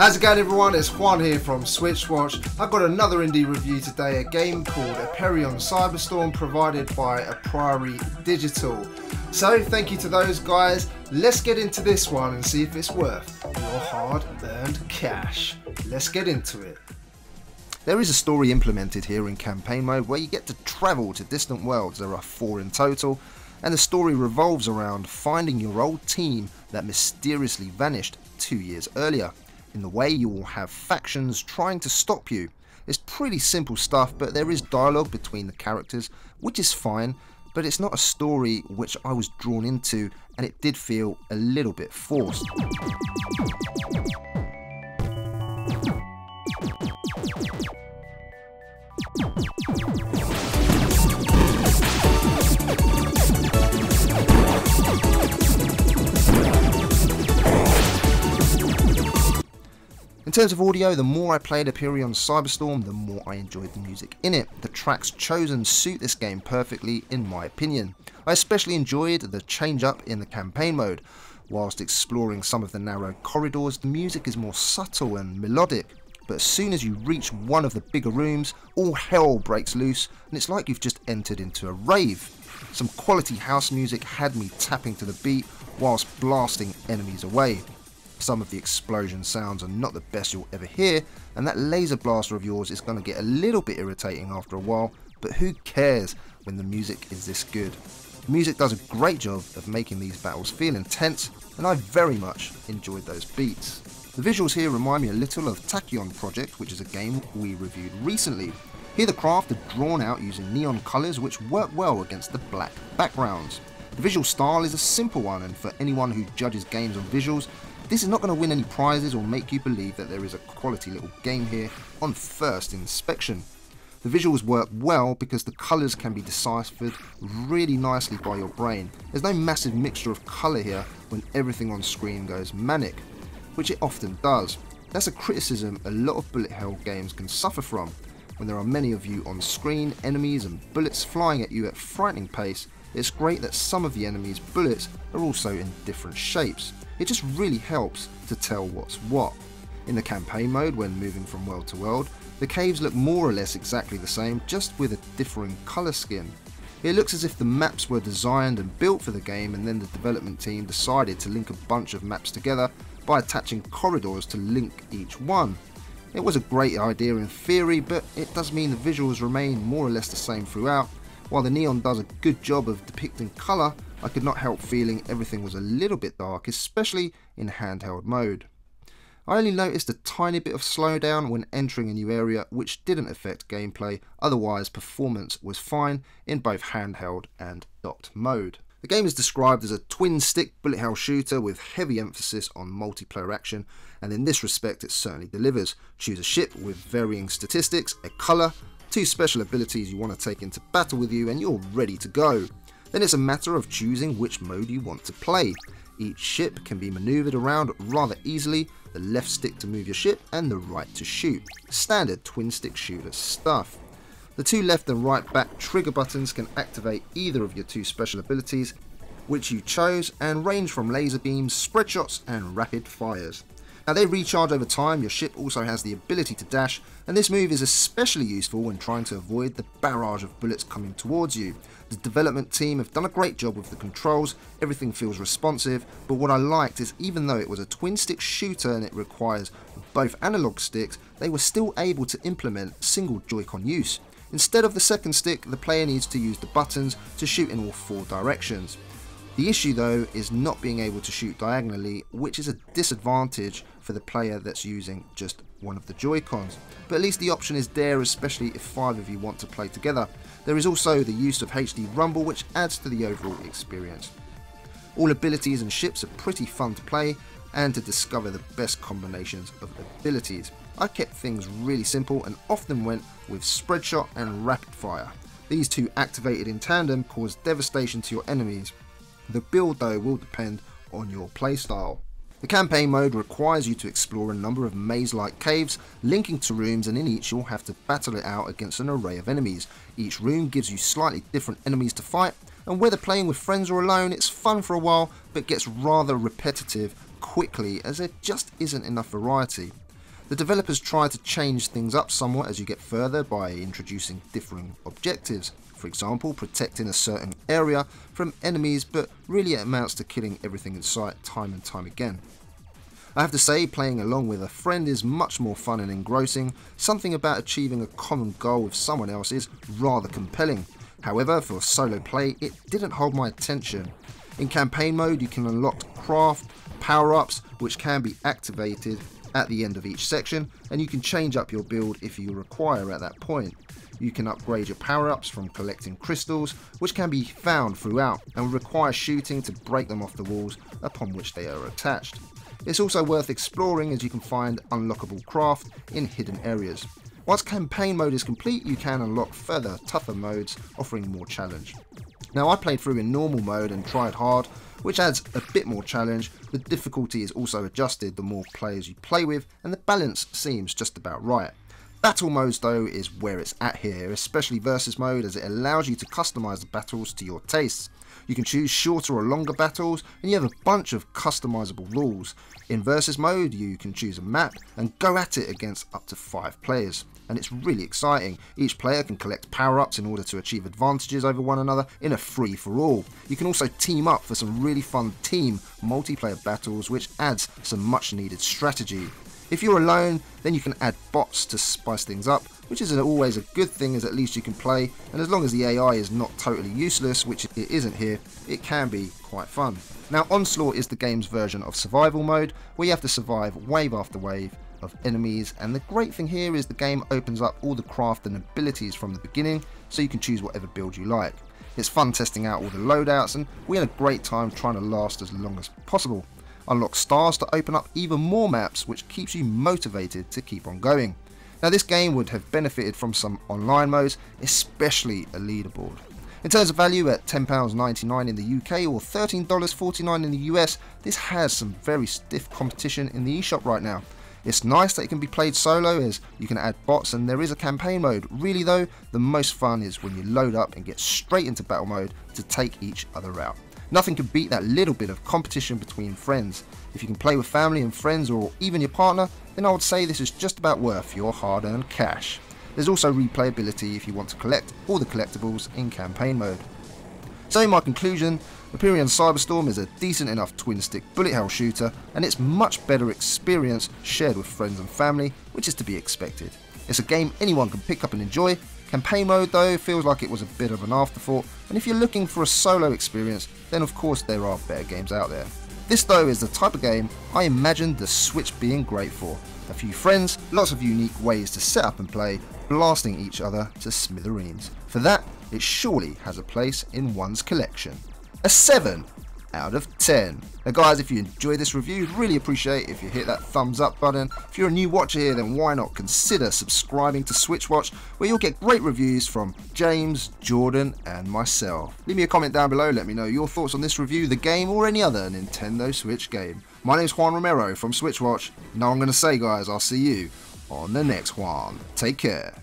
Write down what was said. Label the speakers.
Speaker 1: How's it going, everyone? It's Juan here from SwitchWatch. I've got another indie review today, a game called Aperion Cyberstorm provided by Aperion Digital. So thank you to those guys. Let's get into this one and see if it's worth your hard-earned cash. Let's get into it. There is a story implemented here in campaign mode where you get to travel to distant worlds. There are 4 in total, and the story revolves around finding your old team that mysteriously vanished 2 years earlier. In the way, you will have factions trying to stop you. It's pretty simple stuff, but there is dialogue between the characters, which is fine, but it's not a story which I was drawn into, and it did feel a little bit forced. In terms of audio, the more I played Aperion Cyberstorm, the more I enjoyed the music in it. The tracks chosen suit this game perfectly, in my opinion. I especially enjoyed the change up in the campaign mode. Whilst exploring some of the narrow corridors, the music is more subtle and melodic. But as soon as you reach one of the bigger rooms, all hell breaks loose, and it's like you've just entered into a rave. Some quality house music had me tapping to the beat whilst blasting enemies away. Some of the explosion sounds are not the best you'll ever hear, and that laser blaster of yours is going to get a little bit irritating after a while, but who cares when the music is this good. The music does a great job of making these battles feel intense, and I very much enjoyed those beats. The visuals here remind me a little of Tachyon Project, which is a game we reviewed recently. Here the craft are drawn out using neon colours which work well against the black backgrounds. The visual style is a simple one, and for anyone who judges games on visuals, this is not going to win any prizes or make you believe that there is a quality little game here on first inspection. The visuals work well because the colours can be deciphered really nicely by your brain. There's no massive mixture of colour here when everything on screen goes manic, which it often does. That's a criticism a lot of bullet hell games can suffer from. When there are many of you on screen, enemies and bullets flying at you at frightening pace, it's great that some of the enemies' bullets are also in different shapes. It just really helps to tell what's what. In the campaign mode, when moving from world to world, the caves look more or less exactly the same, just with a differing colour scheme. It looks as if the maps were designed and built for the game, and then the development team decided to link a bunch of maps together by attaching corridors to link each one. It was a great idea in theory, but it does mean the visuals remain more or less the same throughout. While the neon does a good job of depicting colour, I could not help feeling everything was a little bit dark, especially in handheld mode. I only noticed a tiny bit of slowdown when entering a new area, which didn't affect gameplay, otherwise performance was fine in both handheld and docked mode. The game is described as a twin-stick bullet hell shooter with heavy emphasis on multiplayer action, and in this respect it certainly delivers. Choose a ship with varying statistics, a colour, 2 special abilities you want to take into battle with you, and you're ready to go. Then it's a matter of choosing which mode you want to play. Each ship can be manoeuvred around rather easily, the left stick to move your ship and the right to shoot. Standard twin stick shooter stuff. The 2 left and right back trigger buttons can activate either of your 2 special abilities which you chose, and range from laser beams, spread shots and rapid fires. Now they recharge over time. Your ship also has the ability to dash, and this move is especially useful when trying to avoid the barrage of bullets coming towards you. The development team have done a great job with the controls, everything feels responsive, but what I liked is even though it was a twin stick shooter and it requires both analog sticks, they were still able to implement single Joy-Con use. Instead of the second stick, the player needs to use the buttons to shoot in all 4 directions. The issue though is not being able to shoot diagonally, which is a disadvantage for the player that's using just one of the Joy-Cons. But at least the option is there, especially if 5 of you want to play together. There is also the use of HD rumble, which adds to the overall experience. All abilities and ships are pretty fun to play and to discover the best combinations of abilities. I kept things really simple and often went with spread shot and rapid fire. These 2 activated in tandem cause devastation to your enemies. The build though will depend on your playstyle. The campaign mode requires you to explore a number of maze-like caves linking to rooms, and in each you'll have to battle it out against an array of enemies. Each room gives you slightly different enemies to fight, and whether playing with friends or alone, it's fun for a while but gets rather repetitive quickly as there just isn't enough variety. The developers try to change things up somewhat as you get further by introducing differing objectives. For example, protecting a certain area from enemies, but really it amounts to killing everything in sight time and time again. I have to say, playing along with a friend is much more fun and engrossing. Something about achieving a common goal with someone else is rather compelling. However, for solo play, it didn't hold my attention. In campaign mode, you can unlock craft power-ups, which can be activated at the end of each section, and you can change up your build if you require at that point. You can upgrade your power-ups from collecting crystals, which can be found throughout and require shooting to break them off the walls upon which they are attached. It's also worth exploring as you can find unlockable craft in hidden areas. Once campaign mode is complete, you can unlock further tougher modes offering more challenge. Now, I played through in normal mode and tried hard, which adds a bit more challenge. The difficulty is also adjusted the more players you play with, and the balance seems just about right. Battle modes though is where it's at here, especially versus mode, as it allows you to customize the battles to your tastes. You can choose shorter or longer battles, and you have a bunch of customizable rules. In versus mode, you can choose a map and go at it against up to 5 players. And it's really exciting. Each player can collect power-ups in order to achieve advantages over one another in a free-for-all. You can also team up for some really fun team multiplayer battles, which adds some much needed strategy. If you're alone, then you can add bots to spice things up, which isn't always a good thing, as at least you can play, and as long as the AI is not totally useless, which it isn't here, it can be quite fun. Now, Onslaught is the game's version of survival mode, where you have to survive wave after wave of enemies, and the great thing here is the game opens up all the craft and abilities from the beginning, so you can choose whatever build you like. It's fun testing out all the loadouts, and we had a great time trying to last as long as possible. Unlock stars to open up even more maps, which keeps you motivated to keep on going. Now, this game would have benefited from some online modes, especially a leaderboard. In terms of value, at £10.99 in the UK or $13.49 in the US, this has some very stiff competition in the eShop right now. It's nice that it can be played solo, as you can add bots and there is a campaign mode. Really though, the most fun is when you load up and get straight into battle mode to take each other out. Nothing can beat that little bit of competition between friends. If you can play with family and friends or even your partner, then I would say this is just about worth your hard-earned cash. There's also replayability if you want to collect all the collectibles in campaign mode. So in my conclusion, Aperion Cyberstorm is a decent enough twin-stick bullet hell shooter, and it's much better experience shared with friends and family, which is to be expected. It's a game anyone can pick up and enjoy. Campaign mode though feels like it was a bit of an afterthought, and if you're looking for a solo experience, then of course there are better games out there. This though is the type of game I imagined the Switch being great for. A few friends, lots of unique ways to set up and play, blasting each other to smithereens. For that, it surely has a place in one's collection. A 7 out of 10. Now guys, if you enjoyed this review, really appreciate if you hit that thumbs up button. If you're a new watcher here, then why not consider subscribing to SwitchWatch, where you'll get great reviews from James, Jordan and myself. Leave me a comment down below, let me know your thoughts on this review, the game or any other Nintendo Switch game. My name's Juan Romero from SwitchWatch. Now I'm going to say guys, I'll see you on the next one. Take care.